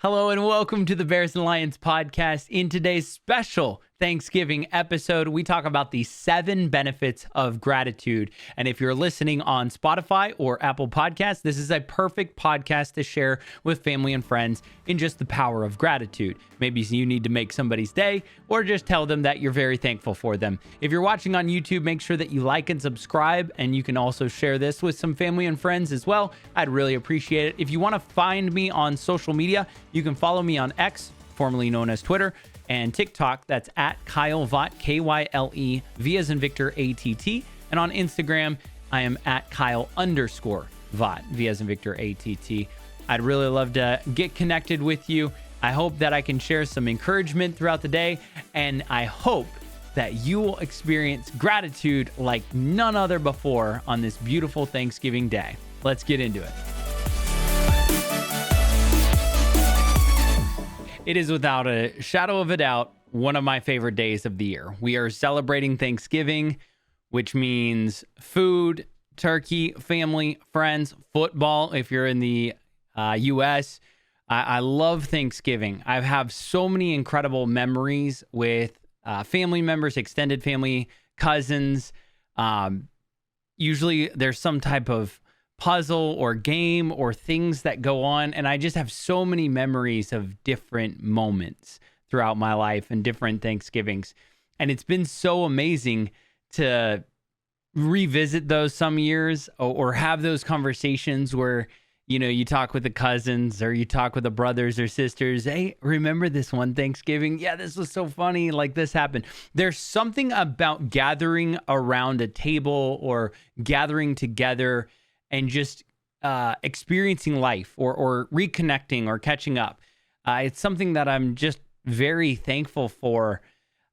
Hello and welcome to the Bears and Lions podcast. In today's special Thanksgiving episode, we talk about the 7 benefits of gratitude. And if you're listening on Spotify or Apple Podcasts, this is a perfect podcast to share with family and friends in just the power of gratitude. Maybe you need to make somebody's day or just tell them that you're very thankful for them. If you're watching on YouTube, make sure that you like and subscribe, and you can also share this with some family and friends as well. I'd really appreciate it. If you want to find me on social media, you can follow me on X, formerly known as Twitter, and TikTok. That's at Kyle Vaught, Kyle, V as in Victor, ATT. And on Instagram, I am at Kyle_Vaught, V as in Victor, ATT. I'd really love to get connected with you. I hope that I can share some encouragement throughout the day, and I hope that you will experience gratitude like none other before on this beautiful Thanksgiving day. Let's get into it. It is without a shadow of a doubt one of my favorite days of the year. We are celebrating Thanksgiving, which means food, turkey, family, friends, football. If you're in the U.S., I love Thanksgiving. I have so many incredible memories with family members, extended family, cousins. Usually there's some type of puzzle or game or things that go on, and I just have so many memories of different moments throughout my life and different Thanksgivings. And it's been so amazing to revisit those some years or have those conversations where, you know, you talk with the cousins or you talk with the brothers or sisters. Hey, remember this one Thanksgiving? Yeah, this was so funny. Like this happened. There's something about gathering around a table or gathering together and just experiencing life or reconnecting or catching up. It's something that I'm just very thankful for,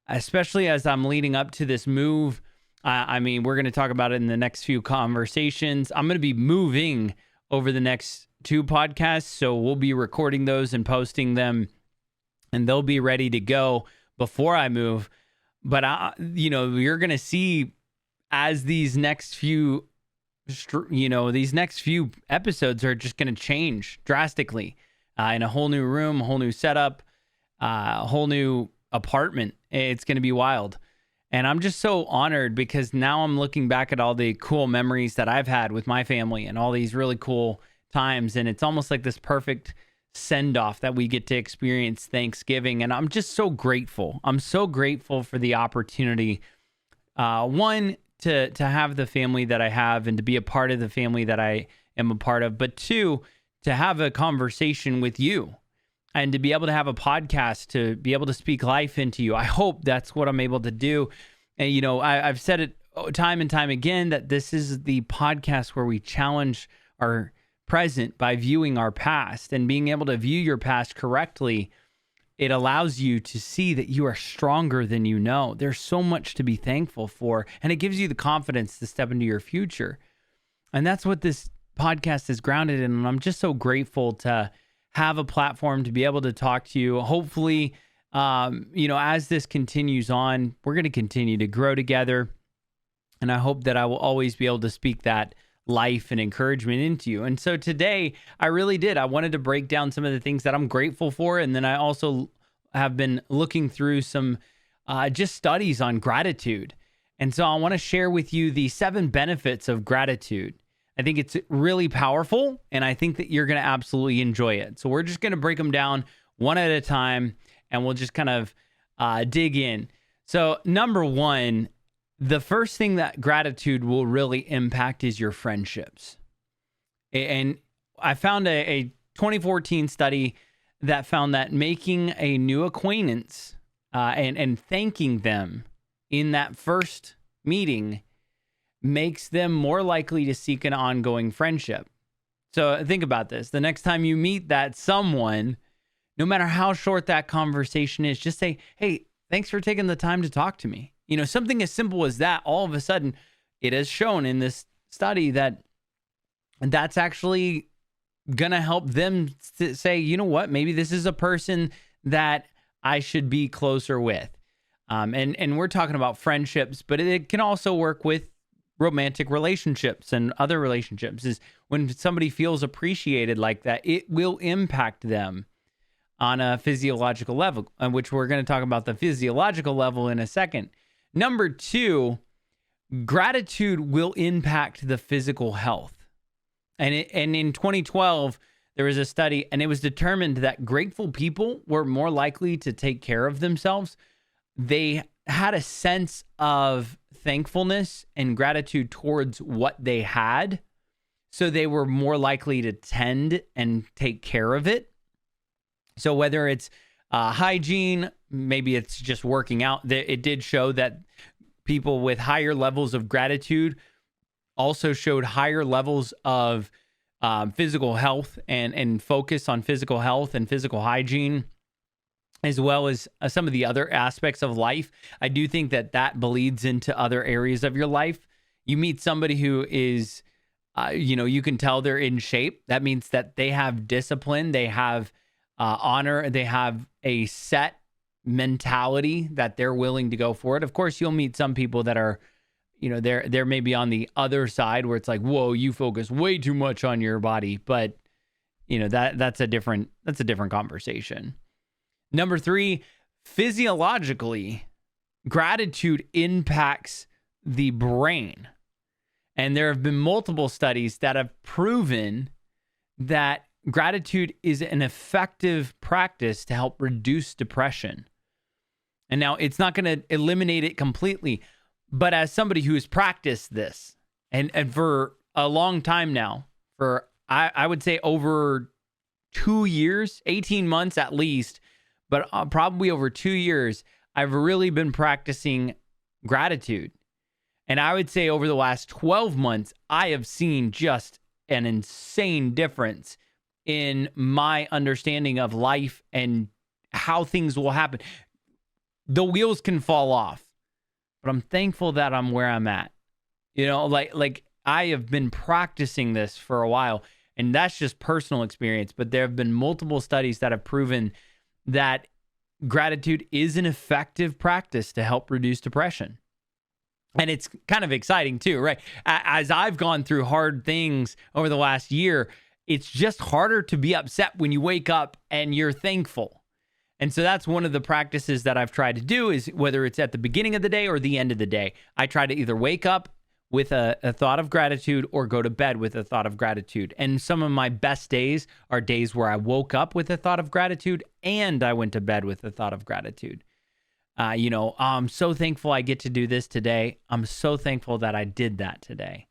especially as I'm leading up to this move. I mean, we're going to talk about it in the next few conversations. I'm going to be moving over the next 2 podcasts, so we'll be recording those and posting them, and they'll be ready to go before I move. But, you're going to see as these next few episodes are just going to change drastically in a whole new room, a whole new setup, a whole new apartment. It's going to be wild. And I'm just so honored because now I'm looking back at all the cool memories that I've had with my family and all these really cool times. And it's almost like this perfect send off that we get to experience Thanksgiving. And I'm just so grateful. I'm so grateful for the opportunity. One, to have the family that I have and to be a part of the family that I am a part of, but 2, to have a conversation with you and to be able to have a podcast, to be able to speak life into you. I hope that's what I'm able to do. And, I've said it time and time again that this is the podcast where we challenge our present by viewing our past, and being able to view your past correctly. It allows you to see that you are stronger than you know. There's so much to be thankful for, and it gives you the confidence to step into your future. And that's what this podcast is grounded in. And I'm just so grateful to have a platform to be able to talk to you. Hopefully, as this continues on, we're going to continue to grow together. And I hope that I will always be able to speak that life and encouragement into you. And so today I wanted to break down some of the things that I'm grateful for. And then I also have been looking through some just studies on gratitude. And so I want to share with you the 7 benefits of gratitude. I think it's really powerful, and I think that you're going to absolutely enjoy it. So we're just going to break them down one at a time, and we'll just kind of dig in. So number 1, the first thing that gratitude will really impact is your friendships. And I found a 2014 study that found that making a new acquaintance and thanking them in that first meeting makes them more likely to seek an ongoing friendship. So think about this. The next time you meet that someone, no matter how short that conversation is, just say, hey, thanks for taking the time to talk to me. Something as simple as that, all of a sudden, it has shown in this study that that's actually going to help them to say, you know what, maybe this is a person that I should be closer with. And we're talking about friendships, but it can also work with romantic relationships and other relationships. Is when somebody feels appreciated like that, it will impact them on a physiological level, which we're going to talk about the physiological level in a second. Number 2, gratitude will impact the physical health. And in 2012, there was a study, and it was determined that grateful people were more likely to take care of themselves. They had a sense of thankfulness and gratitude towards what they had, so they were more likely to tend and take care of it. So whether it's hygiene, maybe it's just working out, it did show that people with higher levels of gratitude also showed higher levels of physical health and focus on physical health and physical hygiene, as well as some of the other aspects of life. I do think that bleeds into other areas of your life. You meet somebody who is, you can tell they're in shape. That means that they have discipline, they have honor, they have a set mentality that they're willing to go for it. Of course, you'll meet some people that are, they're maybe on the other side where it's like, whoa, you focus way too much on your body. But that's a different conversation. Number 3, physiologically, gratitude impacts the brain. And there have been multiple studies that have proven that gratitude is an effective practice to help reduce depression. And now it's not going to eliminate it completely, but as somebody who has practiced this and for a long time now, for I would say over 2 years, 18 months at least, but probably over 2 years, I've really been practicing gratitude. And I would say over the last 12 months, I have seen just an insane difference in my understanding of life and how things will happen. The wheels can fall off, but I'm thankful that I'm where I'm at. Like I have been practicing this for a while, and that's just personal experience. But there have been multiple studies that have proven that gratitude is an effective practice to help reduce depression. And it's kind of exciting too, right? As I've gone through hard things over the last year, it's just harder to be upset when you wake up and you're thankful. And so that's one of the practices that I've tried to do, is whether it's at the beginning of the day or the end of the day, I try to either wake up with a thought of gratitude or go to bed with a thought of gratitude. And some of my best days are days where I woke up with a thought of gratitude and I went to bed with a thought of gratitude. I'm so thankful I get to do this today. I'm so thankful that I did that today.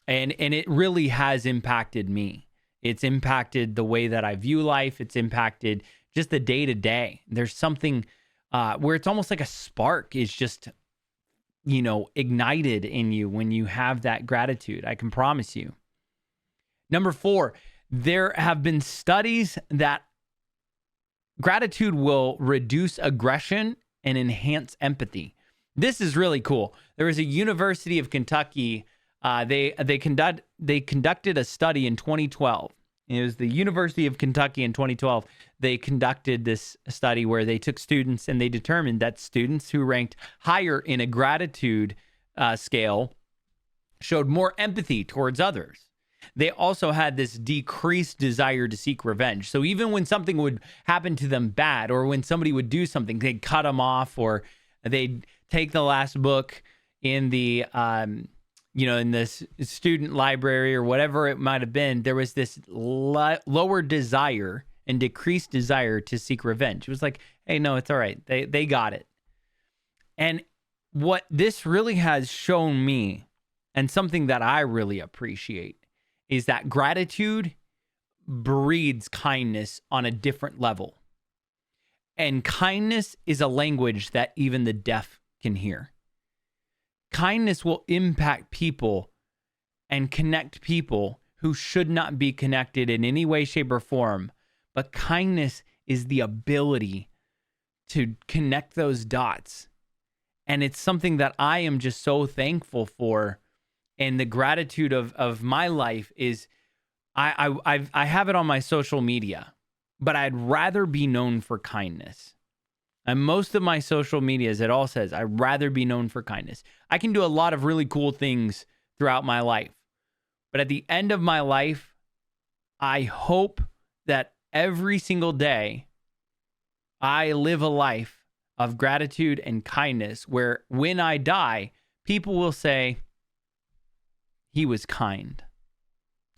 And it really has impacted me. It's impacted the way that I view life. It's impacted just the day to day. There's something where it's almost like a spark is just, ignited in you when you have that gratitude. I can promise you. Number 4, there have been studies that gratitude will reduce aggression and enhance empathy. This is really cool. There was a University of Kentucky. They conducted a study in 2012. It was the University of Kentucky in 2012. They conducted this study where they took students and they determined that students who ranked higher in a gratitude scale showed more empathy towards others. They also had this decreased desire to seek revenge. So even when something would happen to them bad, or when somebody would do something, they'd cut them off, or they'd take the last book in the in this student library or whatever it might have been, there was this lower desire and decreased desire to seek revenge. It was like, hey, no, it's all right. They got it. And what this really has shown me, and something that I really appreciate, is that gratitude breeds kindness on a different level. And kindness is a language that even the deaf can hear. Kindness will impact people and connect people who should not be connected in any way, shape, or form. But kindness is the ability to connect those dots. And it's something that I am just so thankful for. And the gratitude of my life is I have it on my social media, but I'd rather be known for kindness. And most of my social medias, it all says, I'd rather be known for kindness. I can do a lot of really cool things throughout my life. But at the end of my life, I hope that every single day I live a life of gratitude and kindness where when I die, people will say, he was kind.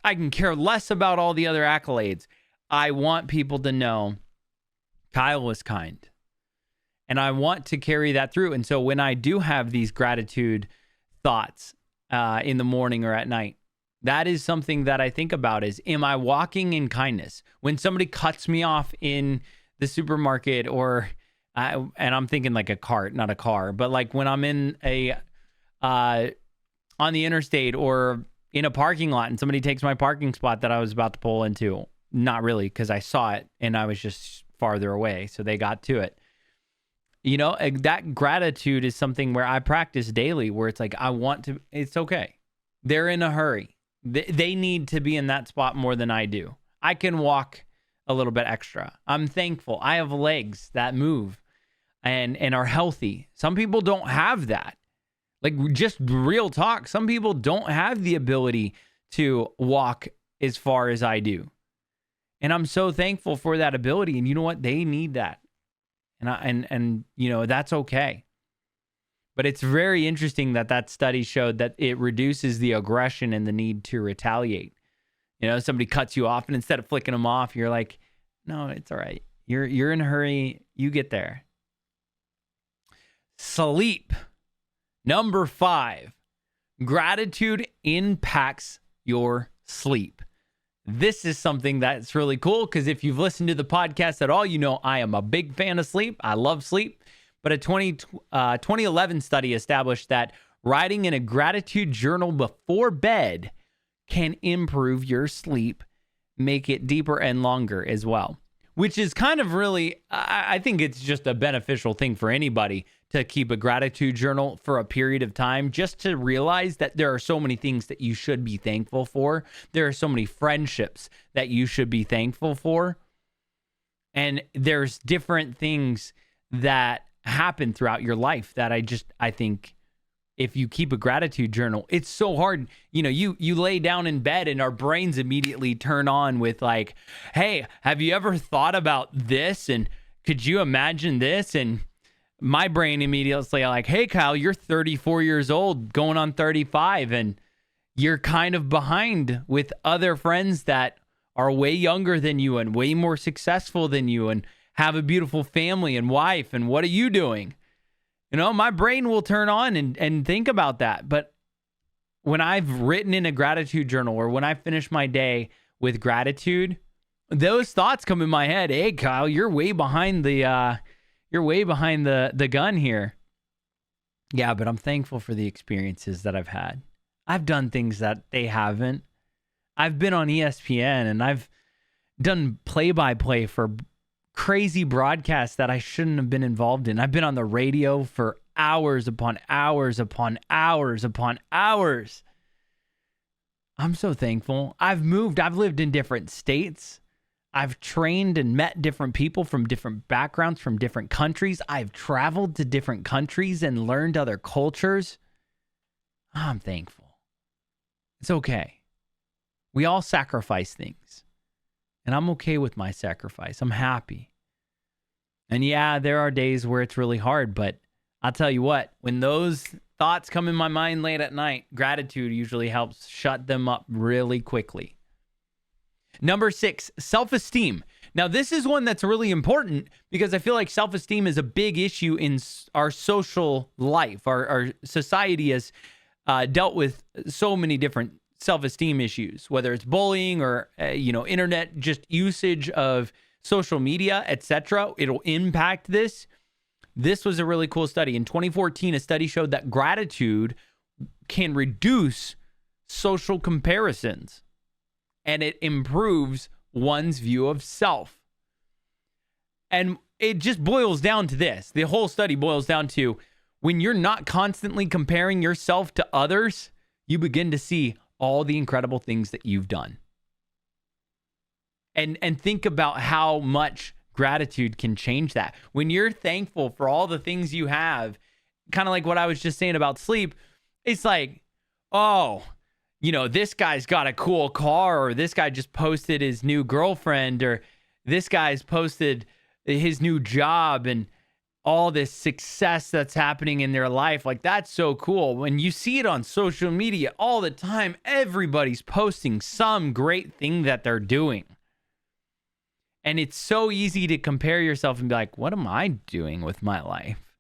I can care less about all the other accolades. I want people to know Kyle was kind. And I want to carry that through. And so when I do have these gratitude thoughts in the morning or at night, that is something that I think about is, am I walking in kindness? When somebody cuts me off in the supermarket or, and I'm thinking like a cart, not a car, but like when I'm in on the interstate or in a parking lot and somebody takes my parking spot that I was about to pull into. Not really, because I saw it and I was just farther away. So they got to it. You know, that gratitude is something where I practice daily, where it's like, it's okay. They're in a hurry. They need to be in that spot more than I do. I can walk a little bit extra. I'm thankful. I have legs that move and are healthy. Some people don't have that. Like, just real talk. Some people don't have the ability to walk as far as I do. And I'm so thankful for that ability. And you know what? They need that. And you know, that's okay. But it's very interesting that study showed that it reduces the aggression and the need to retaliate. You know, somebody cuts you off and instead of flicking them off, you're like, no, it's all right. You're in a hurry. You get there. Sleep. Number 5, gratitude impacts your sleep. This is something that's really cool because if you've listened to the podcast at all, you know I am a big fan of sleep. I love sleep. But a 2011 study established that writing in a gratitude journal before bed can improve your sleep, make it deeper and longer as well, which is kind of really, I think it's just a beneficial thing for anybody to keep a gratitude journal for a period of time, just to realize that there are so many things that you should be thankful for. There are so many friendships that you should be thankful for. And there's different things that happen throughout your life that I think if you keep a gratitude journal, it's so hard. You know, you lay down in bed and our brains immediately turn on with like, hey, have you ever thought about this? And could you imagine this? And my brain immediately like, hey, Kyle, you're 34 years old, going on 35, and you're kind of behind with other friends that are way younger than you and way more successful than you and have a beautiful family and wife. And what are you doing? You know, my brain will turn on and think about that. But when I've written in a gratitude journal or when I finish my day with gratitude, those thoughts come in my head. Hey, Kyle, you're way behind the gun here. Yeah, but I'm thankful for the experiences that I've had. I've done things that they haven't. I've been on ESPN and I've done play-by-play for crazy broadcasts that I shouldn't have been involved in. I've been on the radio for hours upon hours upon hours upon hours. I'm so thankful. I've lived in different states. I've trained and met different people from different backgrounds, from different countries. I've traveled to different countries and learned other cultures. I'm thankful. It's okay. We all sacrifice things. And I'm okay with my sacrifice. I'm happy. And yeah, there are days where it's really hard, but I'll tell you what, when those thoughts come in my mind late at night, gratitude usually helps shut them up really quickly. Number 6, self-esteem. Now, this is one that's really important because I feel like self-esteem is a big issue in our social life. Our society has dealt with so many different self-esteem issues, whether it's bullying or, internet just usage of social media, etc. It'll impact this. This was a really cool study. In 2014, a study showed that gratitude can reduce social comparisons and it improves one's view of self. And it just boils down to this. The whole study boils down to when you're not constantly comparing yourself to others, you begin to see all the incredible things that you've done. And think about how much gratitude can change that. When you're thankful for all the things you have, kind of like what I was just saying about sleep, it's like, oh, this guy's got a cool car, or this guy just posted his new girlfriend, or this guy's posted, his new job and all this success that's happening in their life. Like, that's so cool. When you see it on social media all the time, everybody's posting some great thing that they're doing. And it's so easy to compare yourself and be like, what am I doing with my life?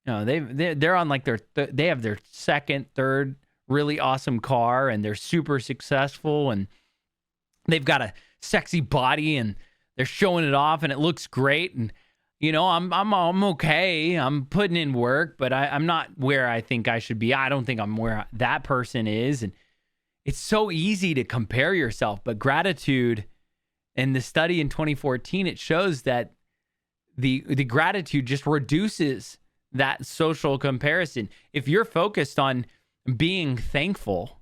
No, they're on like they have their second, third really awesome car, and they're super successful, and they've got a sexy body, and they're showing it off, and it looks great. And I'm okay. I'm putting in work, but I'm not where I think I should be. I don't think I'm where that person is, and it's so easy to compare yourself. But gratitude, in the study in 2014, it shows that the gratitude just reduces that social comparison. If you're focused on being thankful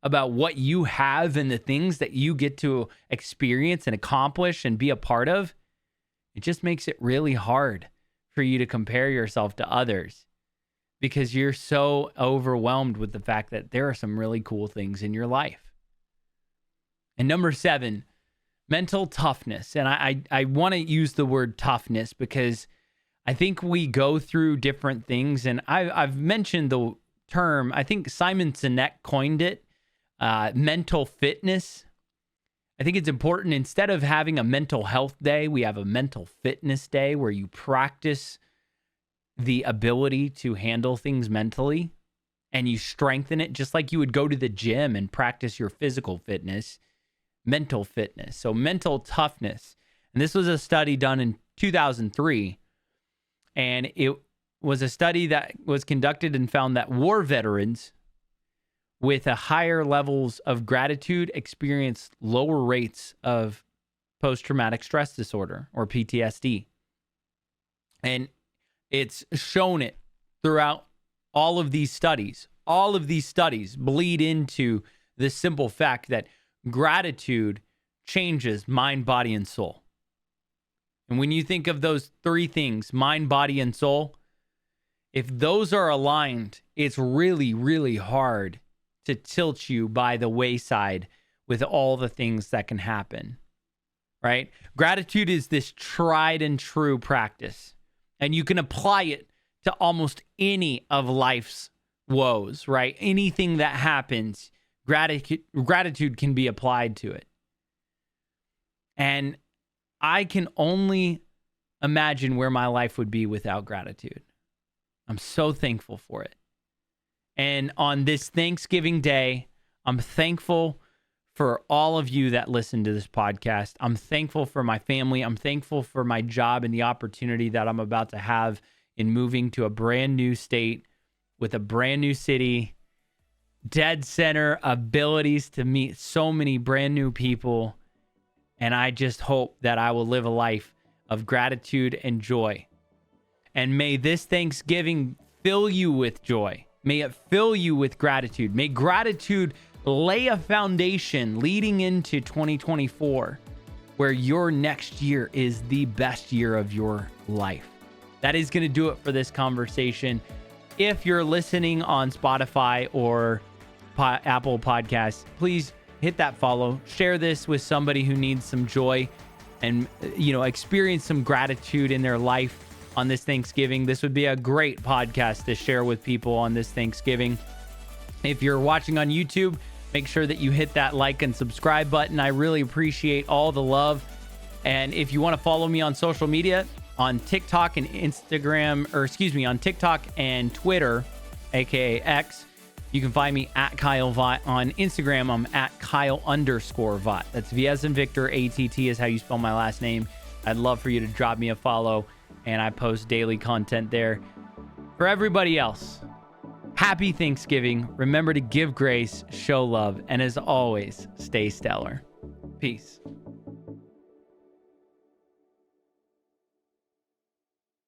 about what you have and the things that you get to experience and accomplish and be a part of, it just makes it really hard for you to compare yourself to others, because you're so overwhelmed with the fact that there are some really cool things in your life. And number 7, mental toughness. And I want to use the word toughness because I think we go through different things. And I've mentioned the term, I think Simon Sinek coined it, mental fitness. I think it's important, instead of having a mental health day, we have a mental fitness day where you practice the ability to handle things mentally and you strengthen it, just like you would go to the gym and practice your physical fitness, mental fitness. So mental toughness. And this was a study done in 2003. And it was a study that was conducted and found that war veterans with a higher levels of gratitude experienced lower rates of post-traumatic stress disorder, or PTSD. And it's shown it throughout all of these studies. All of these studies bleed into the simple fact that gratitude changes mind, body, and soul. And when you think of those 3 things, mind, body, and soul, if those are aligned, it's really, really hard to tilt you by the wayside with all the things that can happen, right? Gratitude is this tried and true practice, and you can apply it to almost any of life's woes, right? Anything that happens, gratitude can be applied to it. And I can only imagine where my life would be without gratitude. I'm so thankful for it. And on this Thanksgiving Day, I'm thankful for all of you that listen to this podcast. I'm thankful for my family. I'm thankful for my job and the opportunity that I'm about to have in moving to a brand new state with a brand new city, dead center abilities to meet so many brand new people. And I just hope that I will live a life of gratitude and joy. And may this Thanksgiving fill you with joy. May it fill you with gratitude. May gratitude lay a foundation leading into 2024, where your next year is the best year of your life. That is going to do it for this conversation. If you're listening on Spotify or Apple Podcasts, please hit that follow. Share this with somebody who needs some joy and, experience some gratitude in their life on this Thanksgiving. This would be a great podcast to share with people on this Thanksgiving. If you're watching on YouTube, make sure that you hit that like and subscribe button. I really appreciate all the love. And if you want to follow me on social media, on TikTok and on TikTok and Twitter, aka X, you can find me at Kyle Vaught. On Instagram, I'm at Kyle_Vaught. That's V as in Victor, ATT is how you spell my last name. I'd love for you to drop me a follow, and I post daily content there. For everybody else, happy Thanksgiving. Remember to give grace, show love, and as always, stay stellar. Peace.